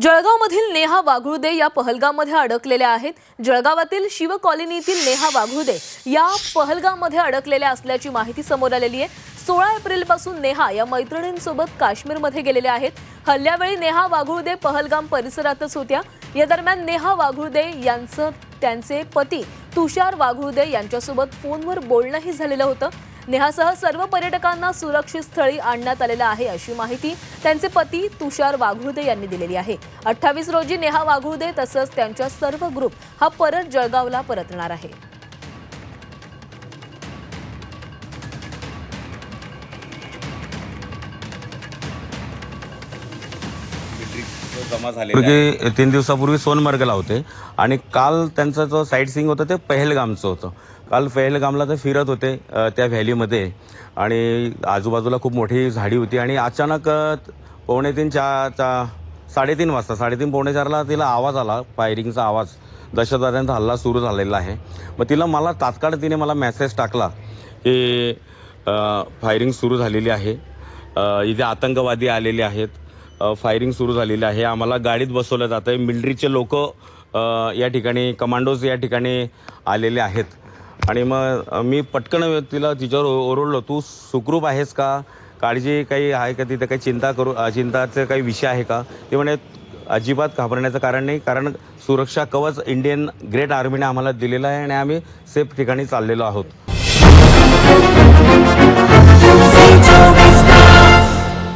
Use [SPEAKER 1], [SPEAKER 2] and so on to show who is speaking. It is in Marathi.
[SPEAKER 1] जळगावमधील नेहा वाघुळदे या पहलगाममध्ये अडकलेल्या आहेत। जळगावातील शिव कॉलनीतील नेहा वाघुळदे या पहलगाममध्ये अडकलेल्या असल्याची माहिती समोर आलेली आहे। 16 एप्रिलपासून नेहा या मैत्रिणींसोबत काश्मीरमध्ये गेलेल्या आहेत। हल्ल्यावेळी नेहा वाघुळदे पहलगाम परिसरातच होत्या। या दरम्यान नेहा वाघुळदे यांचं त्यांचे पती तुषार वाघुळदे यांच्यासोबत फोनवर बोलणंही झालेलं होतं। नेहासह सर्व पर्यटकांना सुरक्षित स्थळी आणण्यात आलेलं आहे अशी माहिती त्यांचे पती तुषार वाघुळदे यांनी दिलेली आहे। 28 रोजी नेहा वाघुळदे तसंच त्यांच्या सर्व ग्रुप हा परत जळगावला परतणार आहे।
[SPEAKER 2] जमा झालेले 3 दिवसापूर्वी सोनमर्गला होते आणि काल त्यांचा जो साईट सीइंग होतं ते पहलगामचं होतं। काल पहलगामला ते फिरत होते त्या व्हॅलीमध्ये आणि आजूबाजूला खूप मोठी झाडी होती आणि अचानक 3:45 वाजता 3:30 पावणे 4ला तिला आवाज आला, फायरिंगचा आवाज, दहशतवाद्यांचा हल्ला सुरू झालेला आहे। मग तिला तात्काळ तिने मला मेसेज टाकला की फायरिंग सुरू झालेली आहे, इथे आतंकवादी आलेले आहेत, फायरिंग सुरू झालेली आहे, आम्हाला गाडीत बसवलं जातं आहे, मिलिटरीचे लोक या ठिकाणी, कमांडोज या ठिकाणी आलेले आहेत। आणि मग मी पटकन तिच्यावर ओरडलो, तू सुखरूप आहेस का, काळजी काही आहे का, तिथे काही चिंताचे काही विषय आहे का? ते म्हणे अजिबात घाबरण्याचं कारण नाही, कारण सुरक्षा कवच इंडियन ग्रेट आर्मीने आम्हाला दिलेलं आहे आणि आम्ही सेफ ठिकाणी चाललेलो आहोत।